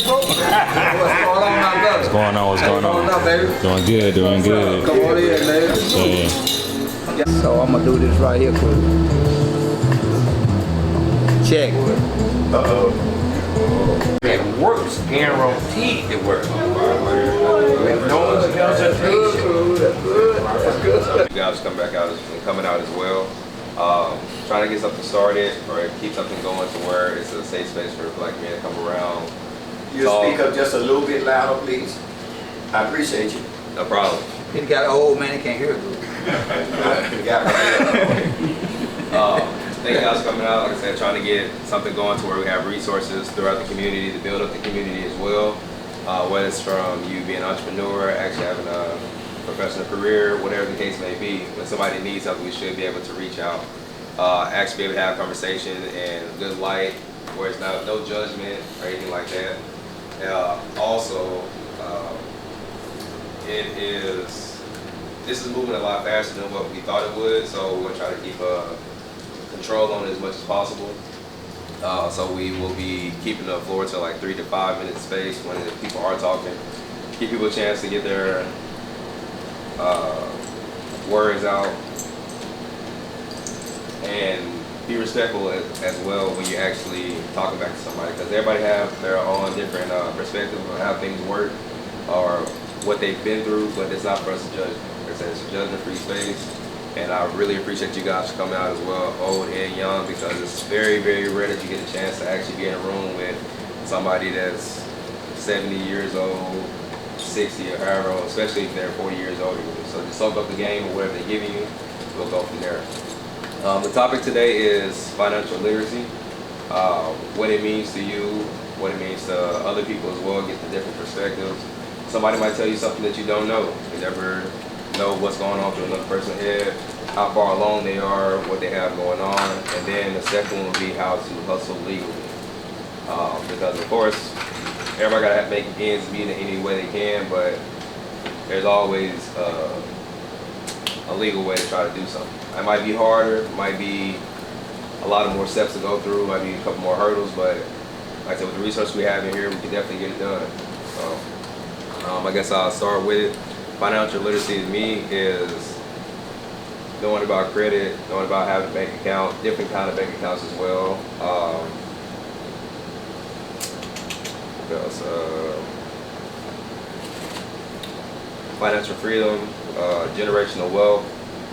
bro? What's going on, my brother? What's going on? What's going on? What's up, baby? Doing good, doing good. Come on in, man. Yeah. So I'm gonna do this right here quick. Check. It works, guaranteed to work. With no hesitation. That's good. You guys coming out as well. Trying to get something started or keep something going to where it's a safe space for black men to come around. You speak up just a little bit louder, please. I appreciate you. No problem. He got an old man, he can't hear good. Thank you guys for coming out. Like I said, trying to get something going to where we have resources throughout the community to build up the community as well. Whether it's from you being an entrepreneur, actually having a professional career, whatever the case may be. When somebody needs something, we should be able to reach out. Actually be able to have a conversation in a good light, where it's not no judgment or anything like that. This is moving a lot faster than what we thought it would, so we're gonna try to keep control on it as much as possible. So we will be keeping the floor to like 3 to 5 minute space when the people are talking. Give people a chance to get their words out. And be respectful as well when you're actually talking back to somebody, because everybody have their own different perspective on how things work or what they've been through, but it's not for us to judge. It's a judgment-free space, and I really appreciate you guys for coming out as well, old and young, because it's very, very rare that you get a chance to actually be in a room with somebody that's 70 years old, 60 or however old, especially if they're 40 years older. So just soak up the game or whatever they're giving you, we'll go from there. The topic today is financial literacy, what it means to you, what it means to other people as well, get the different perspectives. Somebody might tell you something that you don't know. You never know what's going on through another person's head, how far along they are, what they have going on, and then the second one would be how to hustle legally. Because of course, everybody gotta make ends meet in any way they can, but there's always a legal way to try to do something. It might be harder, might be a lot of more steps to go through, might be a couple more hurdles, but like I said, with the research we have in here, we can definitely get it done. So, I guess I'll start with it. Financial literacy to me is knowing about credit, knowing about having a bank account, different kind of bank accounts as well. What else? Financial freedom, generational wealth.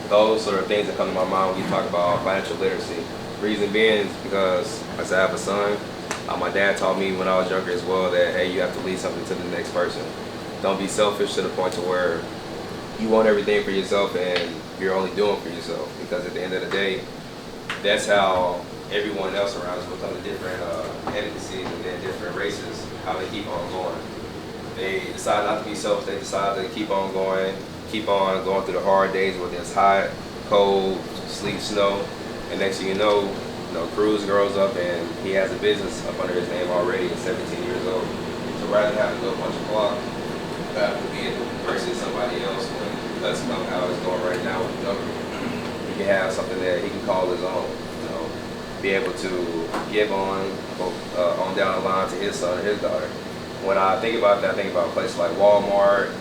Those are things that come to my mind when you talk about financial literacy. Reason being is because, like I said, I have a son. My dad taught me when I was younger as well that, hey, you have to leave something to the next person. Don't be selfish to the point to where you want everything for yourself and you're only doing for yourself. Because at the end of the day, that's how everyone else around us becomes different ethnicities and then different races, how they keep on going. They decide not to be selfish, they decide to keep on going through the hard days, whether it's hot, cold, sleet, snow, and next thing you know, Cruz grows up and he has a business up under his name already at 17 years old. So rather than having to go punch a clock, to be it versus somebody else when that's about how it's going right now with the government, he can have something that he can call his own, be able to give on down the line to his son or his daughter. When I think about that, I think about places like Walmart,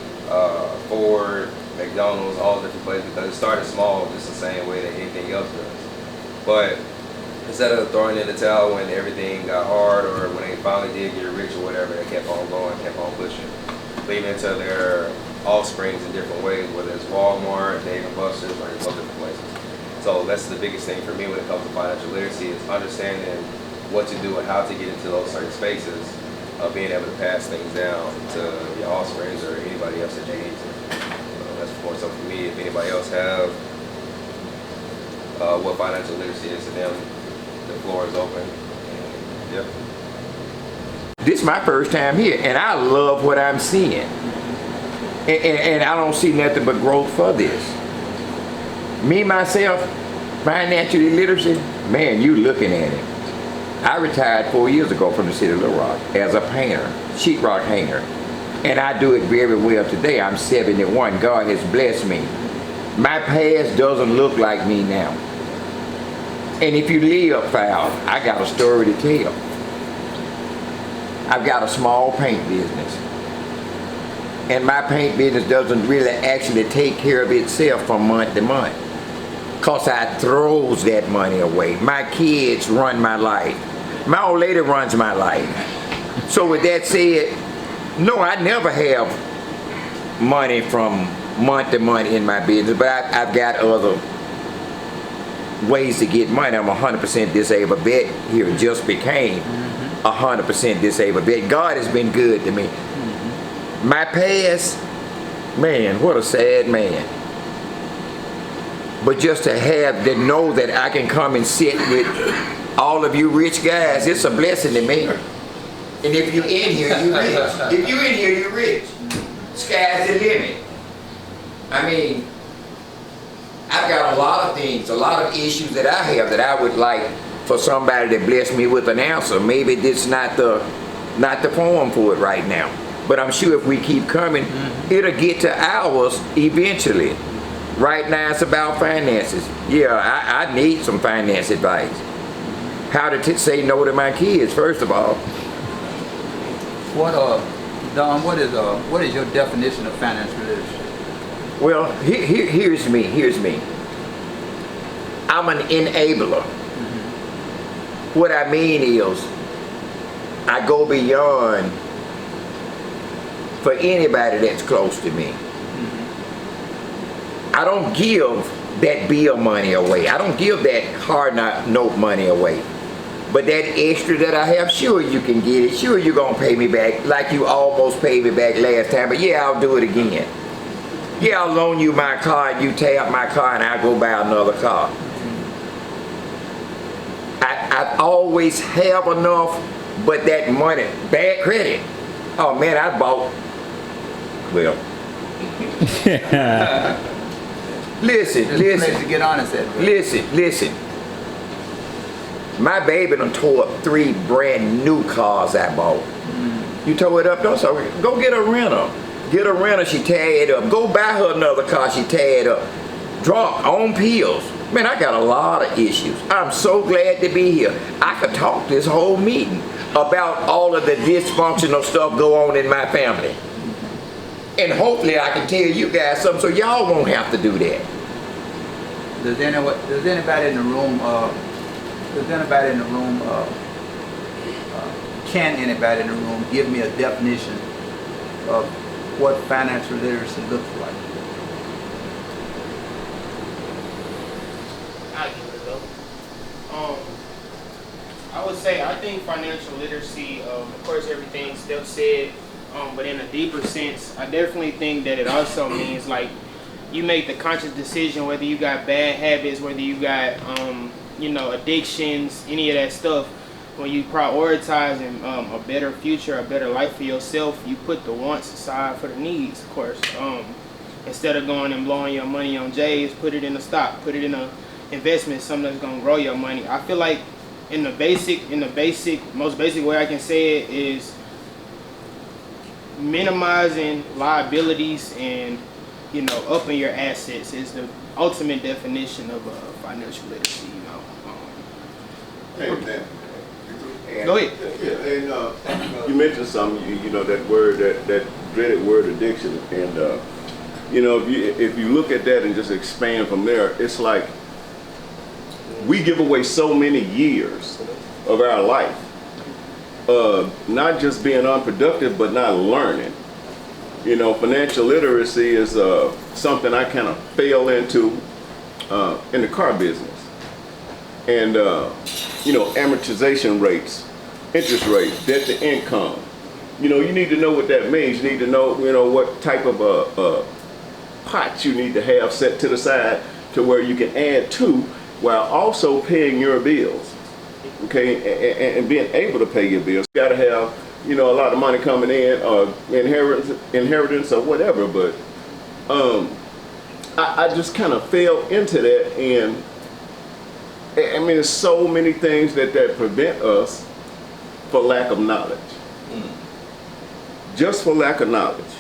Ford, McDonald's, all different places, because it started small just the same way that anything else does. But instead of throwing in the towel when everything got hard or when they finally did get rich or whatever, they kept on going, kept on pushing, leading to their offsprings in different ways, whether it's Walmart, Dave & Buster's, or those different places. So that's the biggest thing for me when it comes to financial literacy is understanding what to do and how to get into those certain spaces of being able to pass things down to your offsprings or anybody else that you need to. So that's more so for me. If anybody else have what financial literacy is to them, the floor is open. And, yep. This is my first time here, and I love what I'm seeing. And I don't see nothing but growth for this. Me, myself, financial literacy, man, you looking at it. I retired 4 years ago from the city of Little Rock as a painter, sheetrock hanger. And I do it very well today. I'm 71. God has blessed me. My past doesn't look like me now. And if you live foul, I got a story to tell. I've got a small paint business. And my paint business doesn't really actually take care of itself from month to month. Cause I throws that money away. My kids run my life. My old lady runs my life. So with that said, no, I never have money from month to month in my business, but I've got other ways to get money. I'm 100% disabled vet here, just became 100% disabled vet. God has been good to me. My past, man, what a sad man. But just to know that I can come and sit with all of you rich guys, it's a blessing to me. And if you're in here, you're rich. If you're in here, you're rich. Sky's the limit. I mean, I've got a lot of things, a lot of issues that I have that I would like for somebody to bless me with an answer. Maybe this is not the forum for it right now. But I'm sure if we keep coming, it'll get to ours eventually. Right now it's about finances. Yeah, I need some finance advice. How to say no to my kids, first of all. Don, what is your definition of financial literacy? Well, here's me. I'm an enabler. What I mean is, I go beyond for anybody that's close to me. I don't give that bill money away. I don't give that hard note money away. But that extra that I have, sure you can get it. Sure you're gonna pay me back like you almost paid me back last time, but yeah, I'll do it again. Yeah, I'll loan you my car and you tear up my car and I'll go buy another car. I always have enough, but that money, bad credit. Oh man, I bought, well. Listen. To get honest at. Listen. My baby done tore up 3 brand new cars I bought. You tore it up, don't so go get a renter. Get a renter, she tear it up. Go buy her another car, she tear it up. Drunk, on pills. Man, I got a lot of issues. I'm so glad to be here. I could talk this whole meeting about all of the dysfunctional stuff go on in my family. And hopefully I can tell you guys something so y'all won't have to do that. Does anybody in the room, can anybody in the room give me a definition of what financial literacy looks like? I'll give it a go. I would say I think financial literacy, of course everything Steph said, but in a deeper sense, I definitely think that it also means like you make the conscious decision whether you got bad habits, whether you got addictions, any of that stuff. When you prioritize a better future, a better life for yourself, you put the wants aside for the needs, of course. Instead of going and blowing your money on J's, put it in a stock, put it in a investment, something that's gonna grow your money. I feel like most basic way I can say it is minimizing liabilities and upping your assets is the ultimate definition of financial literacy. Hey, man. Go ahead. Yeah, and you mentioned something. That word, that dreaded word, addiction, and if you look at that and just expand from there, it's like we give away so many years of our life, not just being unproductive, but not learning. Financial literacy is something I kind of fell into in the car business. And, amortization rates, interest rates, debt to income. You need to know what that means. You need to know, what type of pot you need to have set to the side to where you can add to while also paying your bills. Okay, and being able to pay your bills. You got to have, a lot of money coming in, or inheritance or whatever. But I just kind of fell into that, and I mean, there's so many things that prevent us for lack of knowledge. Just for lack of knowledge.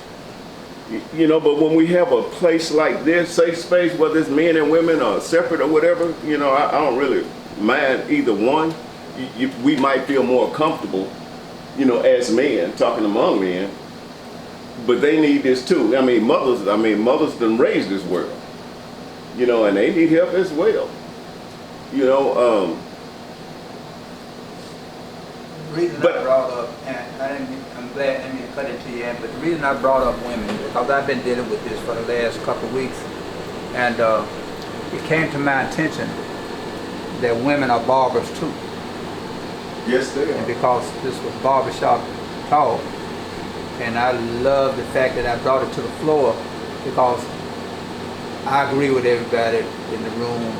But when we have a place like this, safe space, whether it's men and women or separate or whatever, I don't really mind either one. We might feel more comfortable you know, as men, talking among men, but they need this too. I mean, mothers done raised this world, you know, and they need help as well. You know, The reason I brought up, and I'm glad, let me cut it to you, but the reason I brought up women, because I've been dealing with this for the last couple of weeks, and it came to my attention that women are barbers too. yes, they And are. because this was Barbershop talk, and I love the fact that I brought it to the floor, because I agree with everybody in the room.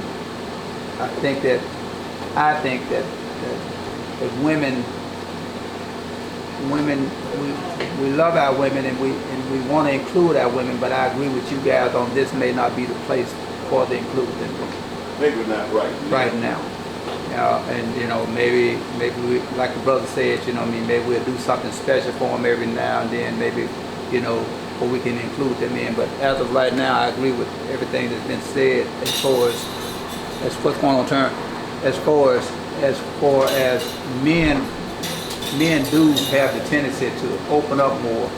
I think that women, we love our women, and we want to include our women, but I agree with you guys on this may not be the place for the include them Maybe not right now. And you know, maybe we, like the brother said, you know what I mean, maybe we'll do something special for them every now and then, maybe, you know, or we can include them in. But as of right now, I agree with everything that's been said as far as what's going on turn, as far as men do have the tendency to open up more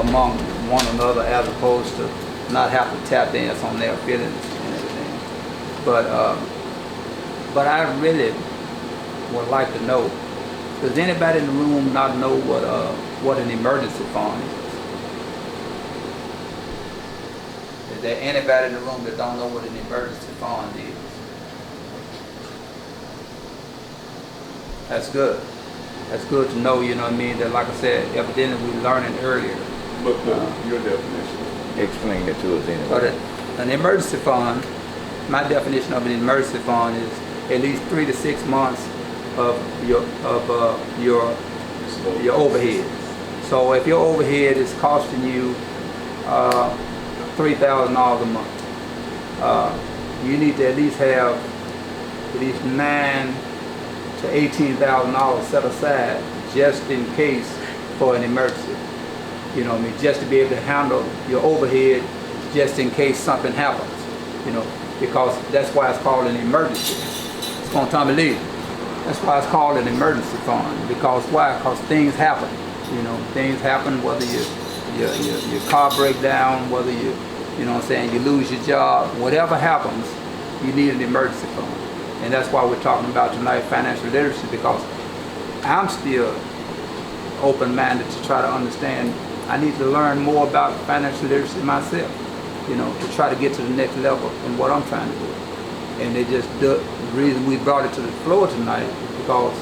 among one another, as opposed to not have to tap dance on their feelings and everything. But I really would like to know, does anybody in the room not know what an emergency fund is? Is there anybody in the room that don't know what an emergency fund is? That's good. That's good to know, you know what I mean, that like I said, evidently we learned it earlier. But your definition. Explain it to us But anyway. an emergency fund, my definition of an emergency fund is at least 3 to 6 months of your overhead. So if your overhead is costing you $3,000 a month, you need to at least have at least $9,000 to $18,000 set aside just in case for an emergency. You know what I mean? Just to be able to handle your overhead just in case something happens. You know, because that's why it's called an emergency. It's going to Lee. That's why it's called an emergency fund. Because why? Because things happen. You know, things happen, whether your car break down, whether you know what I'm saying, you lose your job, whatever happens, you need an emergency fund. And that's why we're talking about tonight financial literacy, because I'm still open-minded to try to understand. I need to learn more about financial literacy myself, you know, to try to get to the next level in what I'm trying to do. And the reason we brought it to the floor tonight is because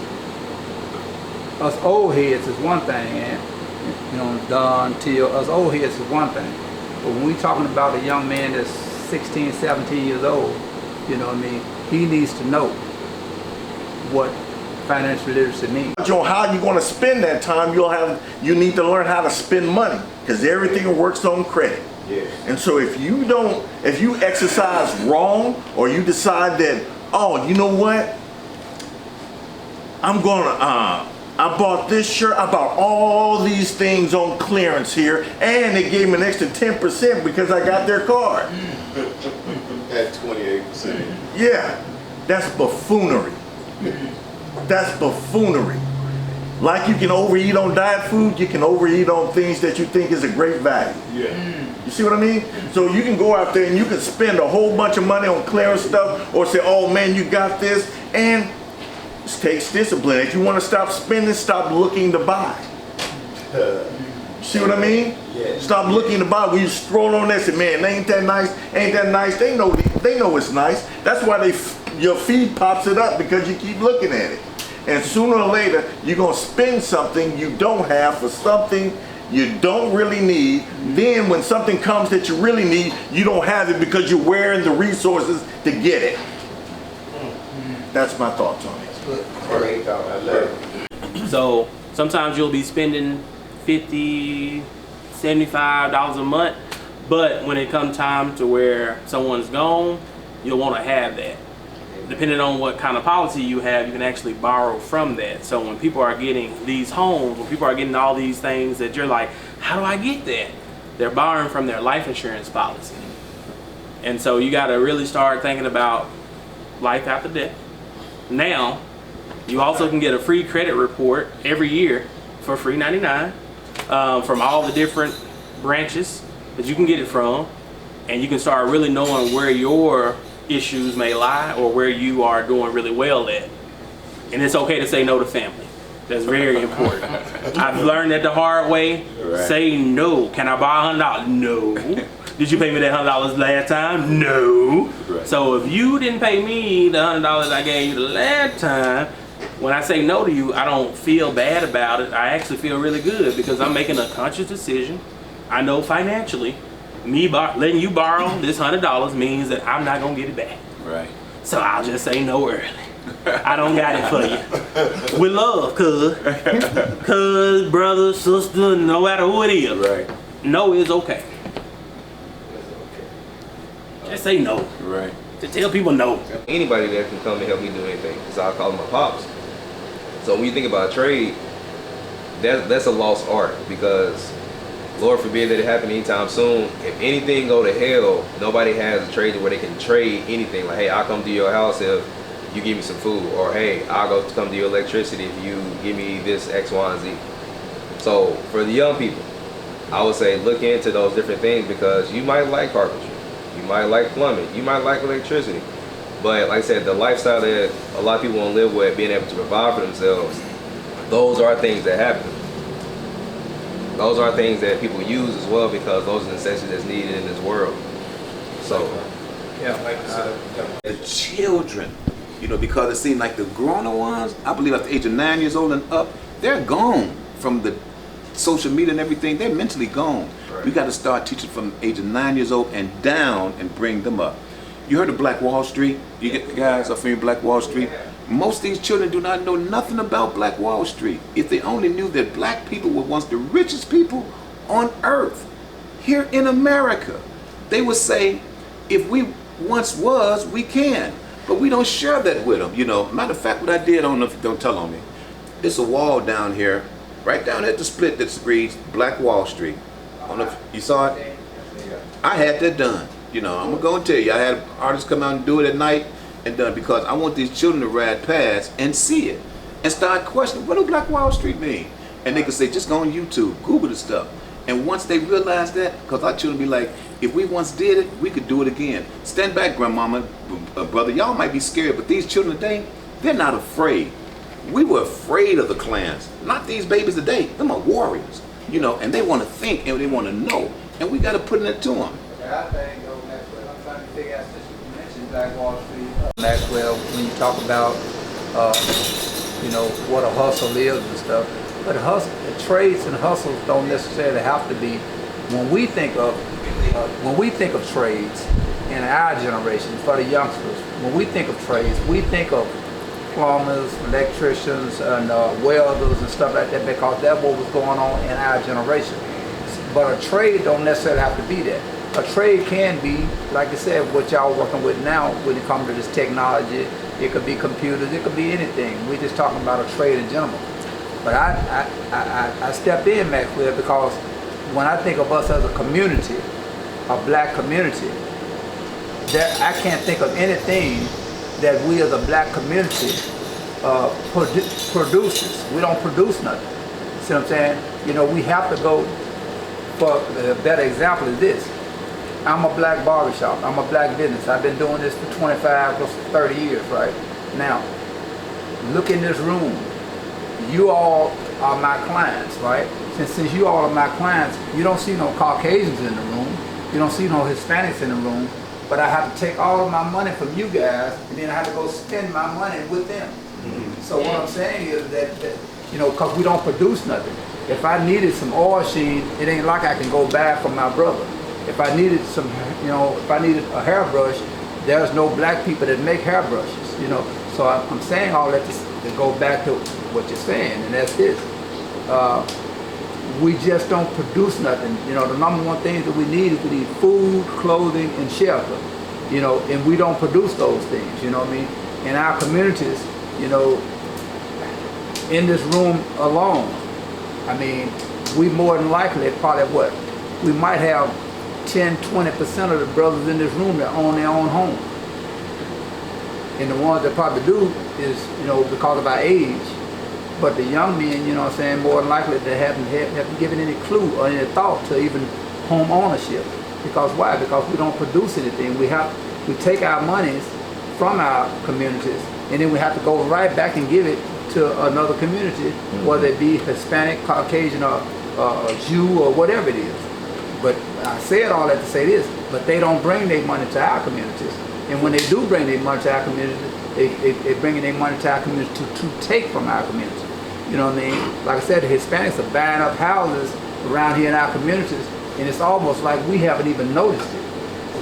us old heads is one thing, and you know, Don, Till, us old heads is one thing. But when we're talking about a young man that's 16, 17 years old, you know what I mean, he needs to know what financial literacy means. On how you're going to spend that time, you need to learn how to spend money, because everything works on credit. Yes. And so if you exercise wrong, or you decide that, oh, you know what, I bought this shirt, I bought all these things on clearance here, and they gave me an extra 10% because I got their card. At 28%. Yeah, that's buffoonery. That's buffoonery. Like you can overeat on diet food, you can overeat on things that you think is a great value. Yeah. You see what I mean? So you can go out there and you can spend a whole bunch of money on clearance stuff, or say, oh man, you got this, and it takes discipline. If you want to stop spending, stop looking to buy. See what I mean? Yeah. Stop looking to buy. When you stroll on there and say, man, ain't that nice? Ain't that nice? They know it's nice. That's why your feed pops it up, because you keep looking at it. And sooner or later, you're going to spend something you don't have for something you don't really need. Then when something comes that you really need, you don't have it because you're wearing the resources to get it. That's my thoughts on it. Great thought. I love it. So sometimes you'll be spending $50, $75 a month, but when it comes time to where someone's gone, you'll want to have that. Depending on what kind of policy you have, you can actually borrow from that. So when people are getting these homes, when people are getting all these things that you're like, how do I get that? They're borrowing from their life insurance policy. And so you got to really start thinking about life after death. Now, you also can get a free credit report every year for free 99 from all the different branches that you can get it from, and you can start really knowing where your issues may lie or where you are doing really well at. And it's okay to say no to family. That's very important. I've learned that the hard way. Right. Say no. Can I borrow $100? No. Did you pay me that $100 last time? No. Right. So if you didn't pay me the $100 I gave you the last time, when I say no to you, I don't feel bad about it. I actually feel really good because I'm making a conscious decision. I know financially, me letting you borrow this $100 means that I'm not gonna get it back. Right. So I'll just say no early. I don't got it for you. With love, cuz brother, sister, no matter who it is. Right. No is okay. Just say no. Right. To tell people no. Anybody that can come and help me do anything, so I call them my pops. So when you think about trade, that's a lost art, because Lord forbid that it happen anytime soon. If anything go to hell, nobody has a trade where they can trade anything. Like, hey, I'll come to your house if you give me some food, or hey, I'll go come to your electricity if you give me this X, Y, and Z. So for the young people, I would say look into those different things, because you might like carpentry, you might like plumbing, you might like electricity, but like I said, the lifestyle that a lot of people want to live with, being able to provide for themselves, those are things that happen. Those are things that people use as well, because those are necessities that's needed in this world. So, Yeah. The children, because it seems like the grown ones, I believe at the age of 9 years old and up, they're gone from the social media and everything. They're mentally gone. Right. We got to start teaching from the age of 9 years old and down and bring them up. You heard of Black Wall Street? You get the guys are familiar with Black Wall Street? Most of these children do not know nothing about Black Wall Street. If they only knew that black people were once the richest people on earth here in America, they would say, if we once was, we can. But we don't share that with them, Matter of fact, what I did, I don't know if you don't tell on me. It's a wall down here, right down at the split that reads Black Wall Street. I don't know if you saw it. I had that done. I'm gonna go and tell you, I had artists come out and do it at night and done, because I want these children to ride past and see it and start questioning, what do Black Wall Street mean? And they could say, just go on YouTube, Google the stuff. And once they realize that, because our children be like, if we once did it, we could do it again. Stand back, grandmama, brother, y'all might be scared, but these children today, they're not afraid. We were afraid of the clans, not these babies today. Them are warriors, and they want to think and they want to know, and we got to put it to them. I think, Maxwell, I'm trying to figure out, since you mentioned Black Wall Street, Maxwell, when you talk about, what a hustle is and stuff, but the trades and hustles don't necessarily have to be. When we think of trades in our generation, for the youngsters, when we think of trades, we think of plumbers, electricians, and welders and stuff like that, because that's what was going on in our generation. But a trade don't necessarily have to be that. A trade can be, like I said, what y'all working with now when it comes to this technology. It could be computers, it could be anything. We're just talking about a trade in general. But I step in, Maxwell, because when I think of us as a community, a black community, that I can't think of anything that we as a black community produces. We don't produce nothing. See what I'm saying? We have to go, for a better example is this. I'm a black barbershop. I'm a black business. I've been doing this for 25 plus 30 years, right? Now, look in this room. You all are my clients, right? Since you all are my clients, you don't see no Caucasians in the room. You don't see no Hispanics in the room. But I have to take all of my money from you guys, and then I have to go spend my money with them. Mm-hmm. So what I'm saying is that because we don't produce nothing. If I needed some oil sheen, it ain't like I can go buy from my brother. If I needed if I needed a hairbrush, there's no black people that make hairbrushes, So I'm saying all that to go back to what you're saying, and that's this. We just don't produce nothing. The number one thing that we need is we need food, clothing, and shelter. And we don't produce those things, you know what I mean? In our communities, in this room alone, we more than likely probably we might have 10-20% of the brothers in this room that own their own home. And the ones that probably do is, because of our age, But the young men, you know what I'm saying, more than likely they haven't given any clue or any thought to even home ownership. Because why? Because we don't produce anything. We take our monies from our communities, and then we have to go right back and give it to another community, whether it be Hispanic, Caucasian, or Jew, or whatever it is. But I said all that to say this, but they don't bring their money to our communities. And when they do bring their money to our community, they bringing their money to our community to take from our community. You know what I mean? Like I said, the Hispanics are buying up houses around here in our communities, and it's almost like we haven't even noticed it.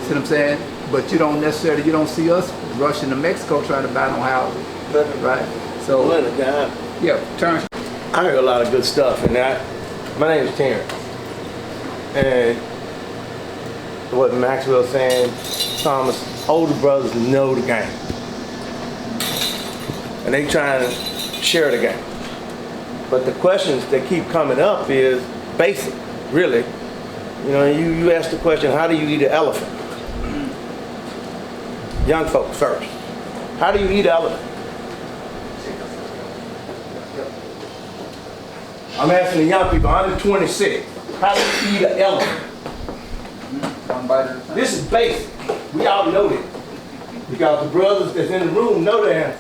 See what I'm saying? But you don't see us rushing to Mexico trying to buy no houses, right? So, yeah, turn. I heard a lot of good stuff, and my name is Terrence. And what Maxwell's saying, Thomas, older brothers know the game. And they trying to share the game. But the questions that keep coming up is basic, really. You know, you ask the question, how do you eat an elephant? Young folks first. How do you eat an elephant? I'm asking the young people, under 26, how do you eat an elephant? One bite at a time. This is basic. We all know this. Because the brothers that's in the room know that.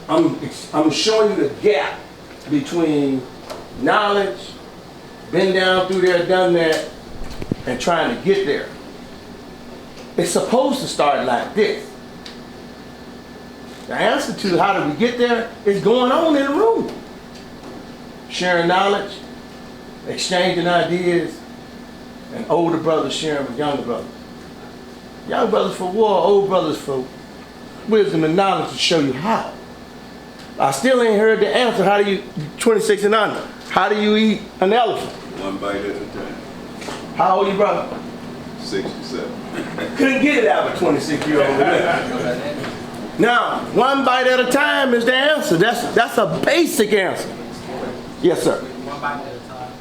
I'm showing you the gap between knowledge, been down through there, done that, and trying to get there. It's supposed to start like this. The answer to how do we get there is going on in the room. Sharing knowledge, exchanging ideas, and older brothers sharing with younger brothers. Young brothers for war, old brothers for wisdom and knowledge to show you how. I still ain't heard the answer. How do you, 26 and under, how do you eat an elephant? One bite at a time. How old are you, brother? 67. Couldn't get it out of a 26-year-old. Now, one bite at a time is the answer. That's a basic answer. Yes, sir. One bite at a time.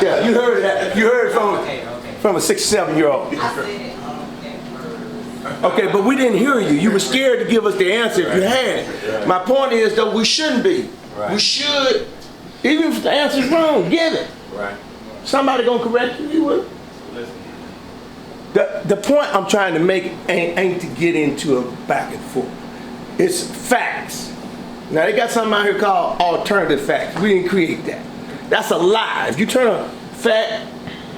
Yeah, you heard that. You heard from a 6 or 7-year-old. Okay, but we didn't hear you. You were scared to give us the answer if you had. My point is, though, we shouldn't be. We should, even if the answer's wrong, give it. Somebody gonna correct you, you will. The point I'm trying to make ain't to get into a back and forth. It's facts. Now they got something out here called alternative facts. We didn't create that. That's a lie. If you turn a fact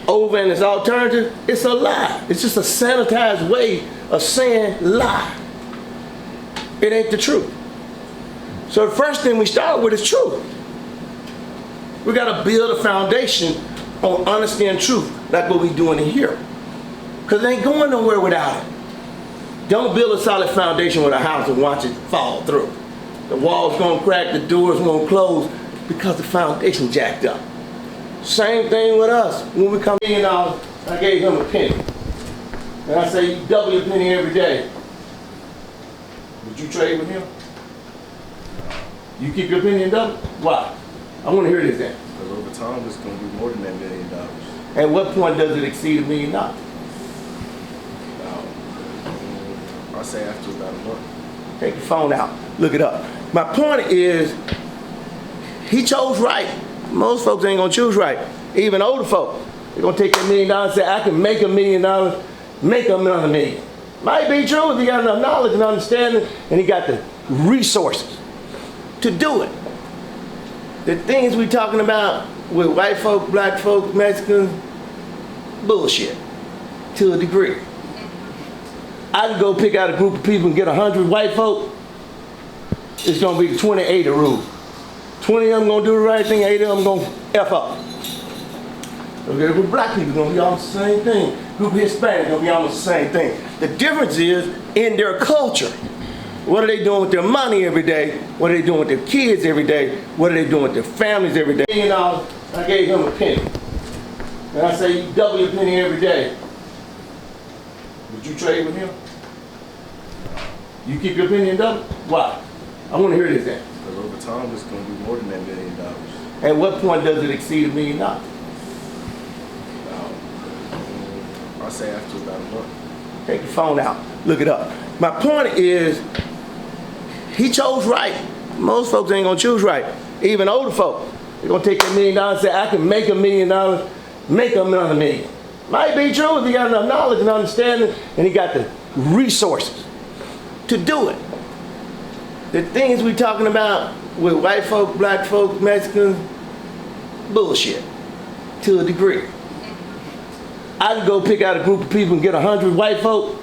over and it's alternative, it's a lie. It's just a sanitized way of saying lie. It ain't the truth. So the first thing we start with is truth. We gotta build a foundation on understanding truth, like what we doing in here. Because it ain't going nowhere without it. Don't build a solid foundation with a house and watch it fall through. The wall's gonna crack, the door's gonna close because the foundation jacked up. Same thing with us. When we come in, I gave him a penny. And I say, you double your penny every day. Would you trade with him? You keep your penny and double? Why? I want to hear this then. Because over time, it's going to be more than $1 million. At what point does it exceed $1 million? I'll say after about a month. Take your phone out. Look it up. My point is, he chose right. Most folks ain't going to choose right. Even older folks. They're going to take $1 million and say, I can make $1 million, make another million. Might be true if he got enough knowledge and understanding and he got the resources to do it. The things we talking about with white folk, black folk, Mexicans, bullshit to a degree. I can go pick out a group of people and get 100 white folk. It's gonna be the 20-80 rule. 20 of them gonna do the right thing, 80 of them gonna F up. Okay, a group of black people gonna be almost the same thing. A group of Hispanics gonna be almost the same thing. The difference is in their culture. What are they doing with their money every day? What are they doing with their kids every day? What are they doing with their families every day? $1 million, I gave him a penny. And I say, you double your penny every day. Would you trade with him? You keep your penny and double? Why? I want to hear this then. Because over time, it's going to be more than $1 million. At what point does it exceed $1 million? I'll say after about a month. Take your phone out. Look it up. My point is, he chose right. Most folks ain't gonna choose right. Even older folk, they're gonna take $1 million and say, I can make $1 million, make another million. Might be true if you got enough knowledge and understanding and he got the resources to do it. The things we talking about with white folk, black folk, Mexicans, bullshit to a degree. I can go pick out a group of people and get 100 white folk,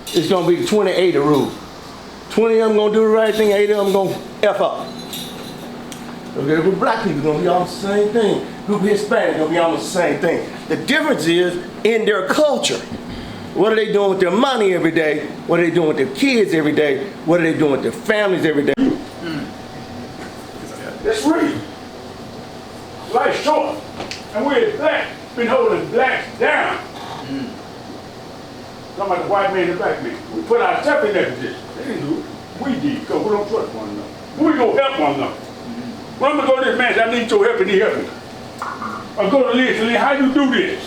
it's gonna be the 20-80 rule. 20 of them gonna do the right thing, 80 of them gonna F up. Okay, with black people gonna be almost the same thing. Group of Hispanics gonna be almost the same thing. The difference is in their culture. What are they doing with their money every day? What are they doing with their kids every day? What are they doing with their families every day? It's real. Life's short. And we're black. Been holding blacks down. Talking about the white man and the black man. We put ourselves in that position. They didn't do it. We did, because we don't trust one another. We gonna help one another. When I'm gonna go to this man, I need your help and he help me. I go to Liz and how you do this?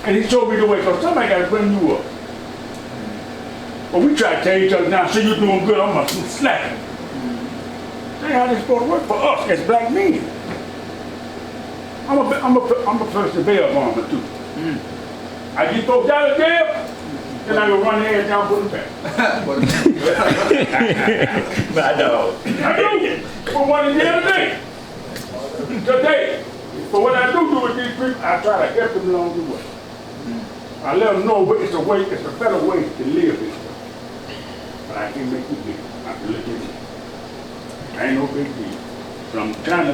And he showed me the way, because somebody got to bring you up. But we try to tell each other now, see you doing good, I'm gonna slap you. See how this is supposed to work for us as black men. I'm a person bail bondsman too. I get folks out of jail, then I go run their ass down and put them back. My dog. I do. For one of the other day. Today. But what I do with these people, I try to help them along the way. I let them know it's a way, it's a better way to live this way. But I can't make you big. I can look at it. I ain't no big deal. But I'm trying to